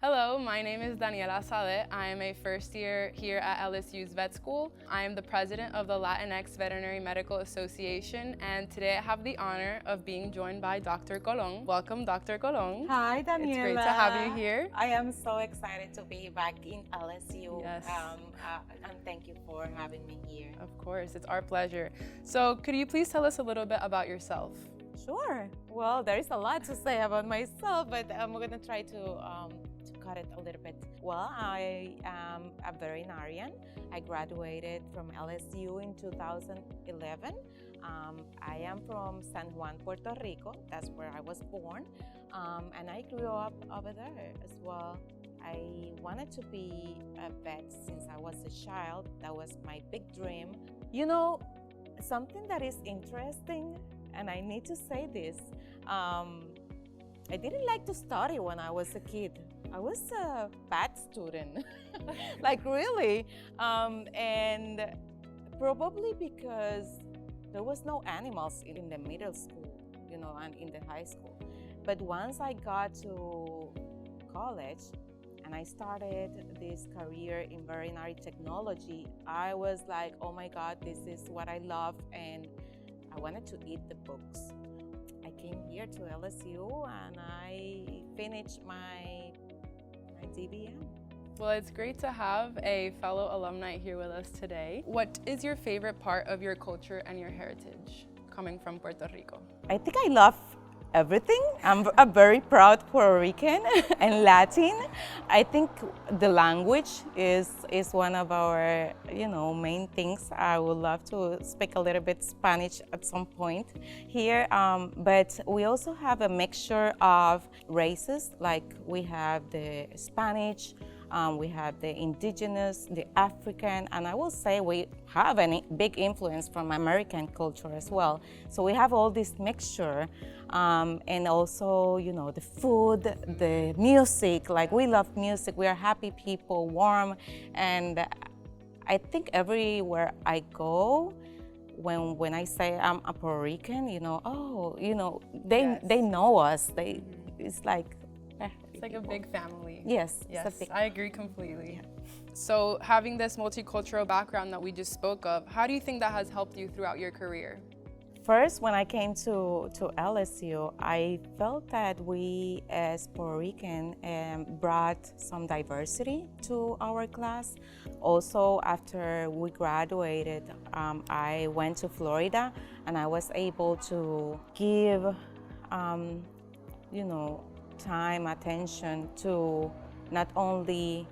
Hello, my name is Daniela Salet. I am a first year here at LSU's vet school. I am the president of the Latinx Veterinary Medical Association, and today I have the honor of being joined by Dr. Colon. Welcome, Dr. Colon. Hi, Daniela. It's great to have you here. I am so excited to be back in LSU. Yes. And thank you for having me here. Of course, it's our pleasure. So, could you please tell us a little bit about yourself? Sure. Well, there is a lot to say about myself, but I'm going to try to cut it a little bit. Well, I am a veterinarian. I graduated from LSU in 2011. I am from San Juan, Puerto Rico. That's where I was born. And I grew up over there as well. I wanted to be a vet since I was a child. That was my big dream. You know, something that is interesting, and I need to say this, I didn't like to study when I was a kid. I was a bad student, like really. And probably because there was no animals in the middle school, you know, and in the high school. But once I got to college and I started this career in veterinary technology, I was like, oh my God, this is what I love, and I wanted to eat the books. I came here to LSU and I finished my DBM. Well, it's great to have a fellow alumni here with us today. What is your favorite part of your culture and your heritage coming from Puerto Rico? I think I love everything. I'm a very proud Puerto Rican and Latin. I think the language is one of our, main things. I would love to speak a little bit Spanish at some point here, but we also have a mixture of races. Like we have the Spanish, we have the indigenous, the African, and I will say we have a big influence from American culture as well. So we have all this mixture, and also, the food, the music. Like we love music. We are happy people, warm, and I think everywhere I go, when I say I'm a Puerto Rican, they know us. It's like. It's like a big family. Yes. I agree completely. So having this multicultural background that we just spoke of, how do you think that has helped you throughout your career? First, when I came to LSU, I felt that we as Puerto Rican brought some diversity to our class. Also, after we graduated, I went to Florida and I was able to give, time, attention to not only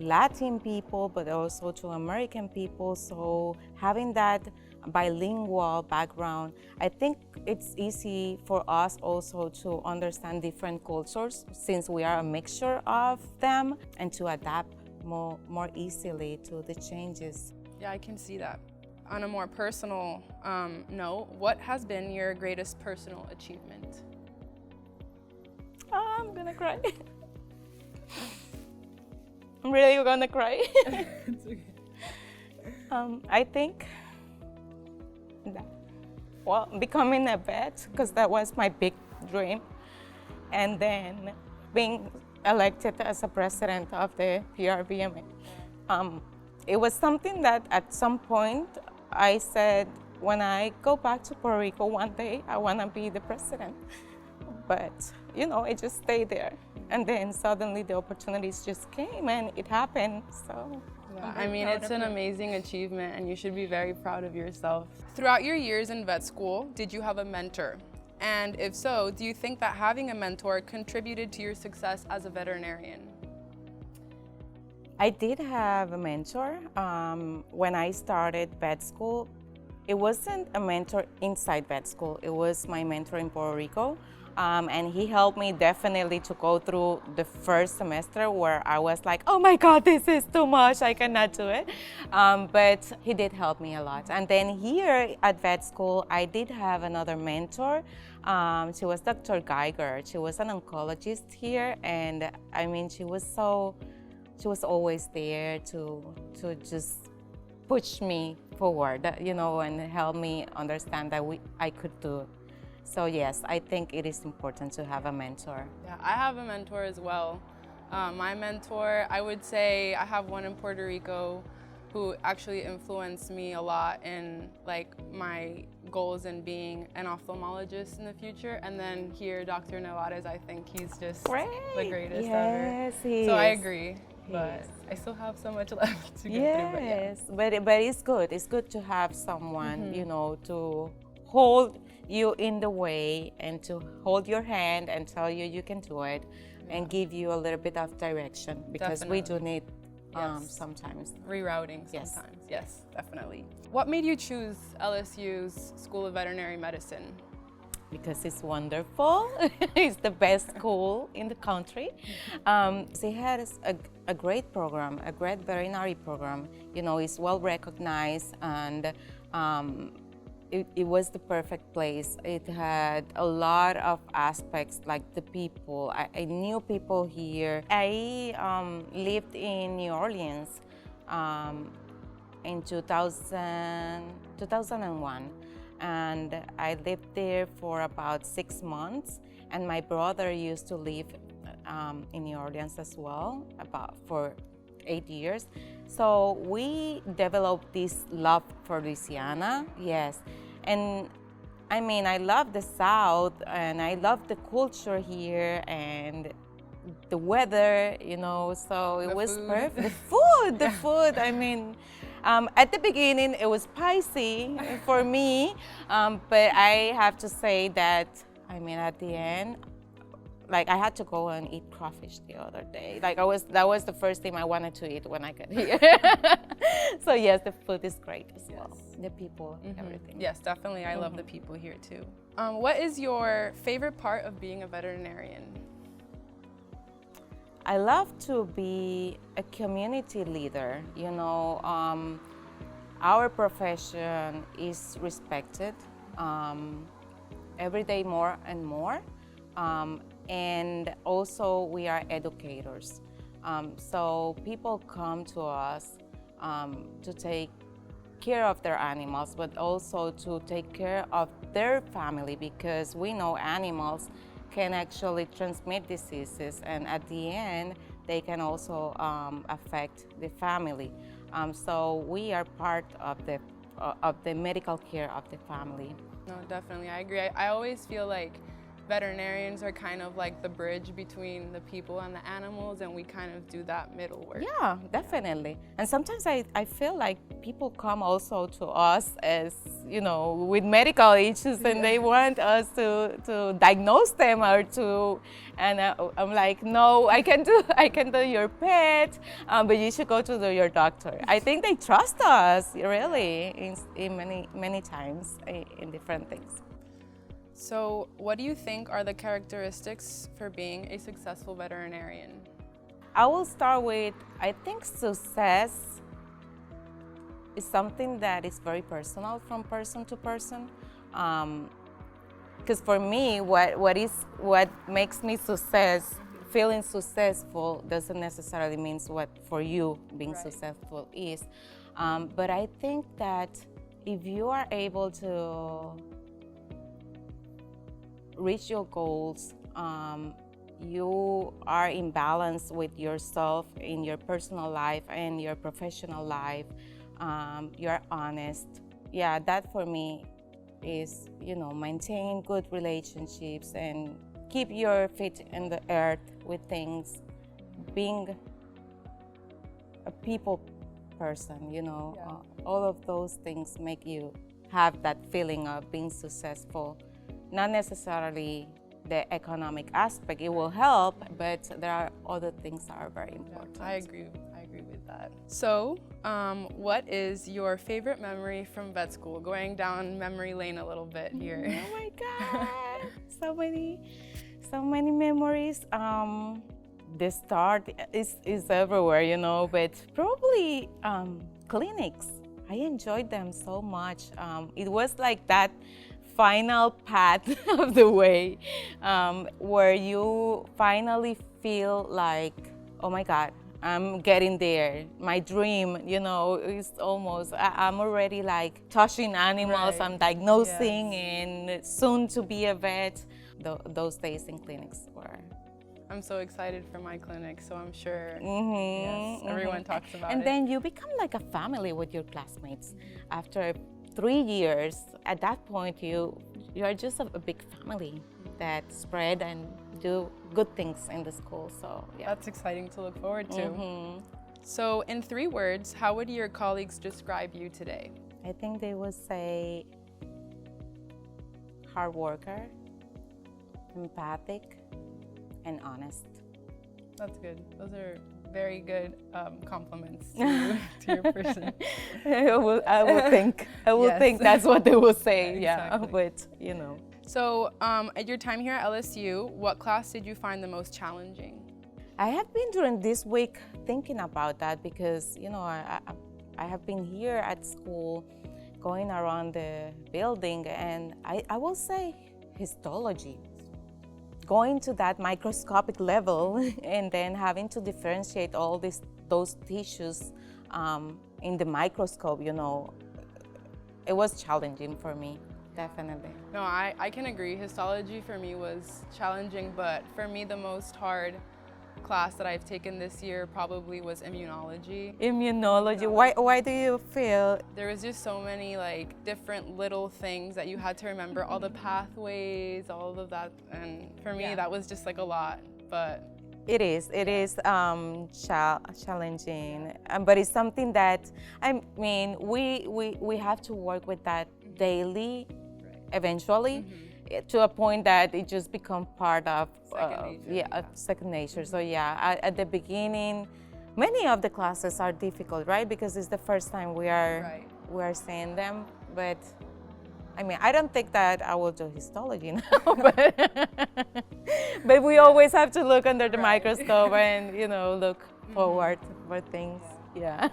Latin people, but also to American people. So having that bilingual background, I think it's easy for us also to understand different cultures since we are a mixture of them, and to adapt more easily to the changes. Yeah, I can see that. On a more personal note, what has been your greatest personal achievement? Oh, I'm gonna cry. I'm really gonna cry. It's okay. I think that, becoming a vet, because that was my big dream, and then being elected as a president of the PRVMA. It was something that at some point I said, when I go back to Puerto Rico one day, I want to be the president. But, it just stayed there. And then suddenly the opportunities just came and it happened, so. Yeah, I mean, it's an amazing achievement and you should be very proud of yourself. Throughout your years in vet school, did you have a mentor? And if so, do you think that having a mentor contributed to your success as a veterinarian? I did have a mentor. When I started vet school, it wasn't a mentor inside vet school. It was my mentor in Puerto Rico. And he helped me definitely to go through the first semester where I was like, oh my God, this is too much, I cannot do it. But he did help me a lot. And then here at vet school, I did have another mentor. She was Dr. Geiger. She was an oncologist here. And I mean, she was always there to just push me forward, and help me understand that I could do. So yes, I think it is important to have a mentor. Yeah, I have a mentor as well. My mentor, I would say I have one in Puerto Rico who actually influenced me a lot in like my goals in being an ophthalmologist in the future. And then here, Dr. Nevares, I think he's just the greatest yes, ever. He So is. I agree, He but is. I still have so much left to get Yes, through. But but it's good. It's good to have someone, you know, to hold you in the way and to hold your hand and tell you you can do it and give you a little bit of direction because we do need sometimes rerouting sometimes. Yes, definitely. What made you choose LSU's School of Veterinary Medicine? Because it's wonderful. It's the best school in the country. It has a great program, a great veterinary program. You know, it's well recognized, and it was the perfect place. It had a lot of aspects, like the people. I knew people here. I lived in New Orleans in 2001. And I lived there for about 6 months. And my brother used to live in New Orleans as well, for 8 years. So we developed this love for Louisiana, yes. And I mean, I love the South and I love the culture here and the weather, you know, so it was perfect. The food, I mean, at the beginning it was spicy for me, but I have to say that, I mean, at the end, like I had to go and eat crawfish the other day. Like that was the first thing I wanted to eat when I got here. So yes, the food is great as well. The people, everything. Yes, definitely. I love the people here too. What is your favorite part of being a veterinarian? I love to be a community leader. You know, our profession is respected every day more and more. And also we are educators. So people come to us to take care of their animals, but also to take care of their family, because we know animals can actually transmit diseases, and at the end, they can also affect the family. So we are part of the medical care of the family. No, definitely, I agree. I always feel like veterinarians are kind of like the bridge between the people and the animals, and we kind of do that middle work. Yeah, definitely. And sometimes I feel like people come also to us as, you know, with medical issues, and they want us to diagnose them or to, and I'm like, no, I can do your pet, but you should go to your doctor. I think they trust us, really, in many times in different things. So what do you think are the characteristics for being a successful veterinarian? I will start with, I think success is something that is very personal from person to person. Because for me, what makes me feeling successful doesn't necessarily mean what for you being successful is. But I think that if you are able to reach your goals, you are in balance with yourself in your personal life and your professional life, you're honest. Yeah, that for me is, you know, maintain good relationships and keep your feet in the earth with things, being a people person, you know. All of those things make you have that feeling of being successful. Not necessarily the economic aspect, it will help, but there are other things that are very important. I agree with that. So, what is your favorite memory from vet school? Going down memory lane a little bit here. Oh my God, so many memories. The start is everywhere, you know, but probably clinics. I enjoyed them so much. It was like that final path of the way where you finally feel like, oh my God, I'm getting there. My dream, you know, is almost, I'm already like touching animals, I'm diagnosing and soon to be a vet. Those days in clinics were I'm so excited for my clinic, so I'm sure yes, Mm-hmm, everyone talks about and it. then you become like a family with your classmates. After 3 years, at that point, you are just a big family that spread and do good things in the school. So yeah. That's exciting to look forward to. Mm-hmm. So in 3 words, how would your colleagues describe you today? I think they would say hard worker, empathic, and honest. That's good. Those are very good compliments to your person. I will think. I will Yes. think that's what they will say. Yeah, Yeah, exactly. but you know. So at your time here at LSU, what class did you find the most challenging? I have been during this week thinking about that because I have been here at school, going around the building, and I will say histology. Going to that microscopic level and then having to differentiate all those tissues in the microscope, it was challenging for me, definitely. No, I can agree. Histology for me was challenging, but for me the most hard class that I've taken this year probably was immunology. Immunology. Why do you feel? There was just so many different little things that you had to remember, all the pathways, all of that, and for me that was just a lot. But It is challenging, but it's something that we have to work with that daily, eventually, to a point that it just becomes part of second nature. So at the beginning, many of the classes are difficult, right? Because it's the first time we are seeing them. But I don't think that I will do histology now, but we always have to look under the microscope and look forward for things. Yeah.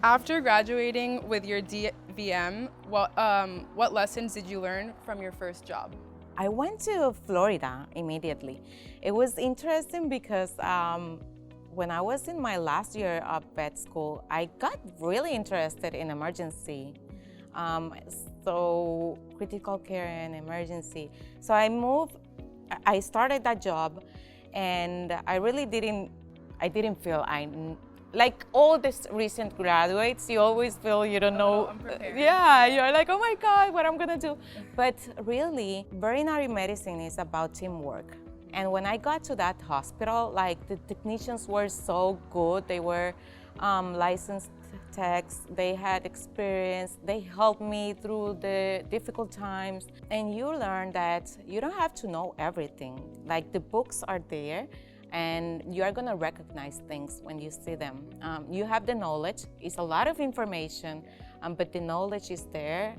after graduating with your DVM, what lessons did you learn from your first job? I went to Florida immediately. It was interesting because when I was in my last year of vet school, I got really interested in emergency. So critical care and emergency. So I started that job, and I really didn't feel like all these recent graduates, you always feel you don't know. Unprepared. Yeah, you're like, oh my God, what I'm gonna do. But really, veterinary medicine is about teamwork. And when I got to that hospital, the technicians were so good. They were licensed techs, they had experience, they helped me through the difficult times. And you learn that you don't have to know everything. The books are there, and you are gonna recognize things when you see them. You have the knowledge, it's a lot of information, but the knowledge is there,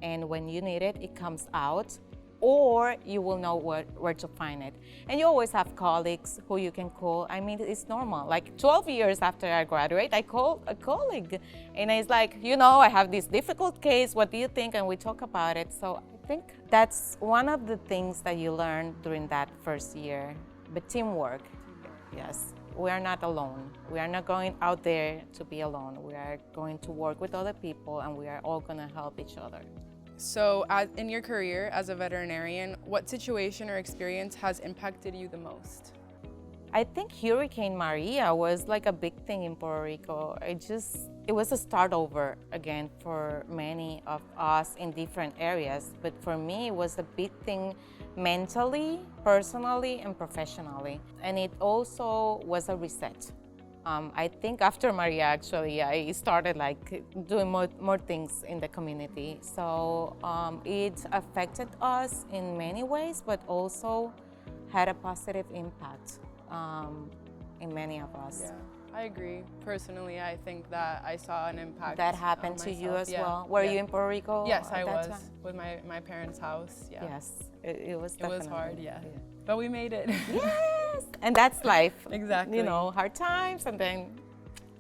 and when you need it, it comes out, or you will know where to find it. And you always have colleagues who you can call. It's normal. 12 years after I graduate, I call a colleague, and it's like, I have this difficult case, what do you think? And we talk about it. So I think that's one of the things that you learn during that first year. But teamwork, yes. We are not alone. We are not going out there to be alone. We are going to work with other people, and we are all gonna help each other. So in your career as a veterinarian, what situation or experience has impacted you the most? I think Hurricane Maria was a big thing in Puerto Rico. It was a start over again for many of us in different areas. But for me, it was a big thing mentally, personally, and professionally. And it also was a reset. I think after Maria, actually, I started doing more things in the community. So it affected us in many ways, but also had a positive impact in many of us. Yeah, I agree. Personally, I think that I saw an impact. That happened to you as well? Were you in Puerto Rico? Yes, at I that was time? with my parents' house. Yeah. Yes, it was It definitely. was hard, yeah. But we made it. Yes, and that's life. Exactly. Hard times, and then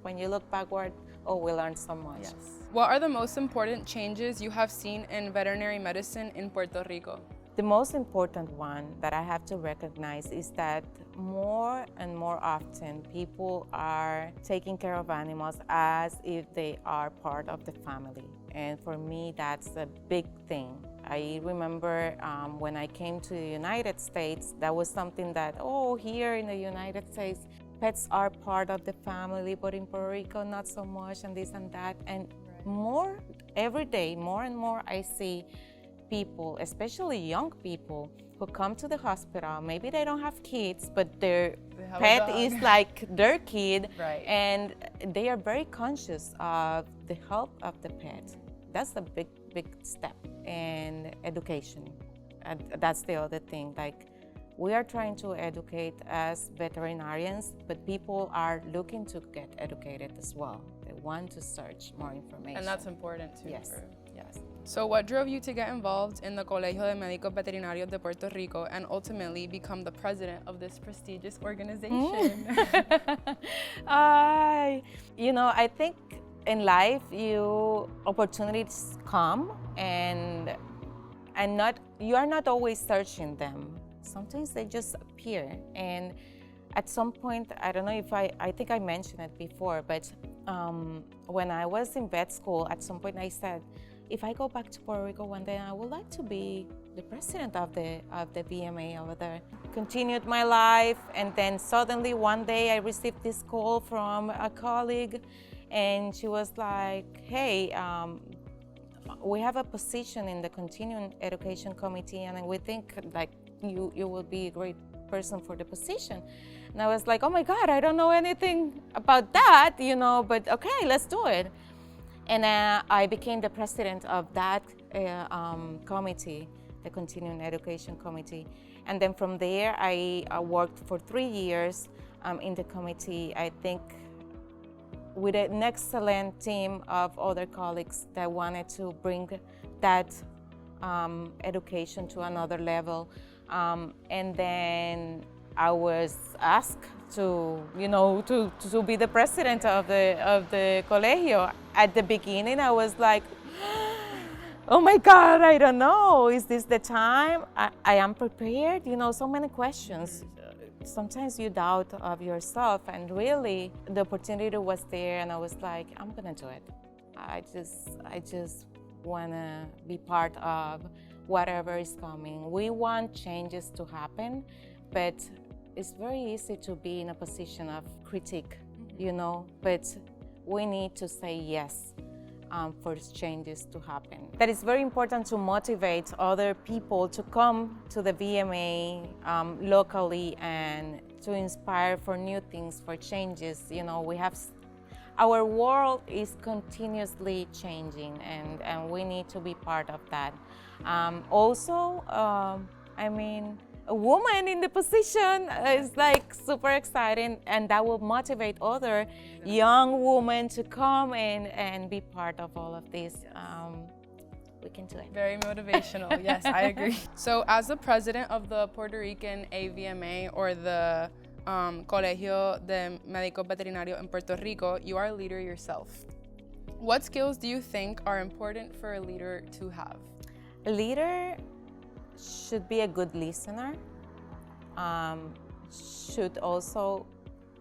when you look backward, we learned so much. Yes. What are the most important changes you have seen in veterinary medicine in Puerto Rico? The most important one that I have to recognize is that more and more often people are taking care of animals as if they are part of the family. And for me, that's a big thing. I remember when I came to the United States, that was something that, oh, here in the United States, pets are part of the family, but in Puerto Rico, not so much, and this and that. And more, every day, more and more, I see people, especially young people, who come to the hospital. Maybe they don't have kids, but their pet is like their kid, Right. and they are very conscious of the health of the pet. That's a big step in education. And that's the other thing. Like, we are trying to educate as veterinarians, but people are looking to get educated as well. They want to search more information. And that's important too. Yes. Yes. So what drove you to get involved in the Colegio de Médicos Veterinarios de Puerto Rico and ultimately become the president of this prestigious organization? I think in life, opportunities come and you are not always searching them. Sometimes they just appear. And at some point, I don't know if I think I mentioned it before, but when I was in vet school, at some point I said, if I go back to Puerto Rico one day, I would like to be the president of the VMA over there. Continued my life, and then suddenly one day I received this call from a colleague, and she was like, hey, we have a position in the Continuing Education Committee, and we think like you will be a great person for the position. And I was like, oh my God, I don't know anything about that, but okay, let's do it. And I became the president of that committee, the Continuing Education Committee. And then from there, I worked for 3 years in the committee, I think, with an excellent team of other colleagues that wanted to bring that education to another level. And then I was asked to be the president of the colegio. At the beginning, I was like, oh my God, I don't know. Is this the time? I am prepared. So many questions. Sometimes you doubt of yourself, and really the opportunity was there, and I was like, I'm gonna do it. I just wanna be part of whatever is coming. We want changes to happen, but it's very easy to be in a position of critique, but we need to say yes for changes to happen. That is very important to motivate other people to come to the VMA locally and to inspire for new things, for changes. Our world is continuously changing, and we need to be part of that. A woman in the position is like super exciting, and that will motivate other young women to come and be part of all of this. We can do it. Very motivational. Yes, I agree. So as the president of the Puerto Rican AVMA, or the Colegio de Médicos Veterinarios en Puerto Rico, you are a leader yourself. What skills do you think are important for a leader to have? A leader should be a good listener, should also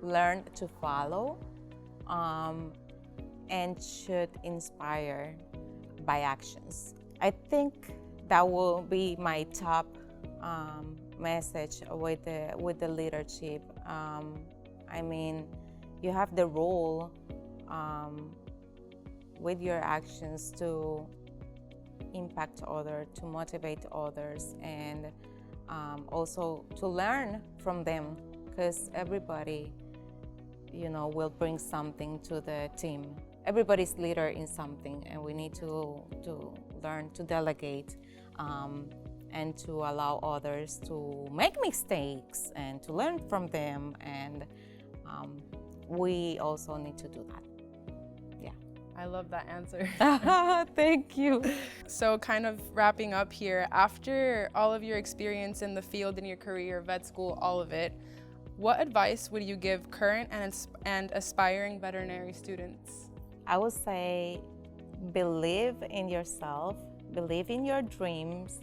learn to follow, and should inspire by actions. I think that will be my top message with the leadership. You have the role with your actions to impact others, to motivate others, and also to learn from them, because everybody, will bring something to the team. Everybody's leader in something, and we need to learn to delegate and to allow others to make mistakes and to learn from them, and we also need to do that. I love that answer. Thank you. So kind of wrapping up here, after all of your experience in the field, in your career, vet school, all of it, what advice would you give current and aspiring veterinary students? I would say, believe in yourself, believe in your dreams.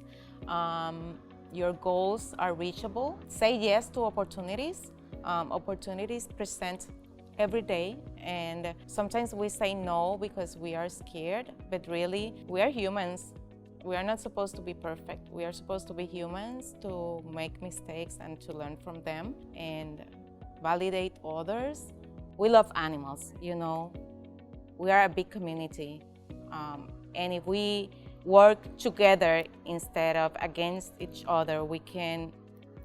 Your goals are reachable. Say yes to opportunities. Opportunities present every day, and sometimes we say no because we are scared, but really we are humans. We are not supposed to be perfect. We are supposed to be humans, to make mistakes and to learn from them and validate others. We love animals, you know. We are a big community. And if we work together instead of against each other, we can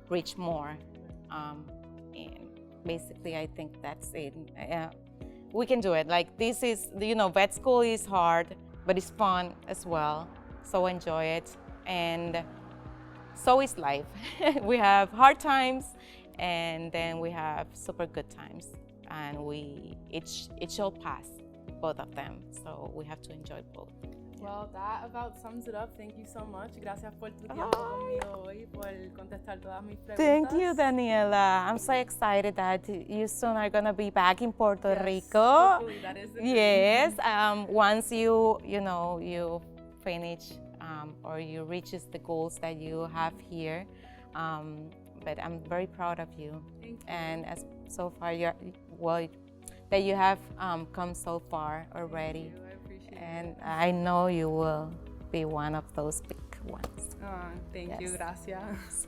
reach more. And basically, I think that's it. We can do it. Like, this is, you know, vet school is hard, but it's fun as well. So enjoy it. And so is life. We have hard times, and then we have super good times. And it shall pass, both of them. So we have to enjoy both. Well, that about sums it up. Thank you so much. Gracias por tu tiempo conmigo hoy, por contestar todas mis preguntas. Thank you, Daniela. I'm so excited that you soon are gonna be back in Puerto Rico. Hopefully that is the dream. Yes. Once you finish or you reaches the goals that you have here. But I'm very proud of you. Thank you. And as so far that you have come so far already. Thank you. I appreciate And it. I know you will be one of those big ones. Thank you. Yes. Gracias.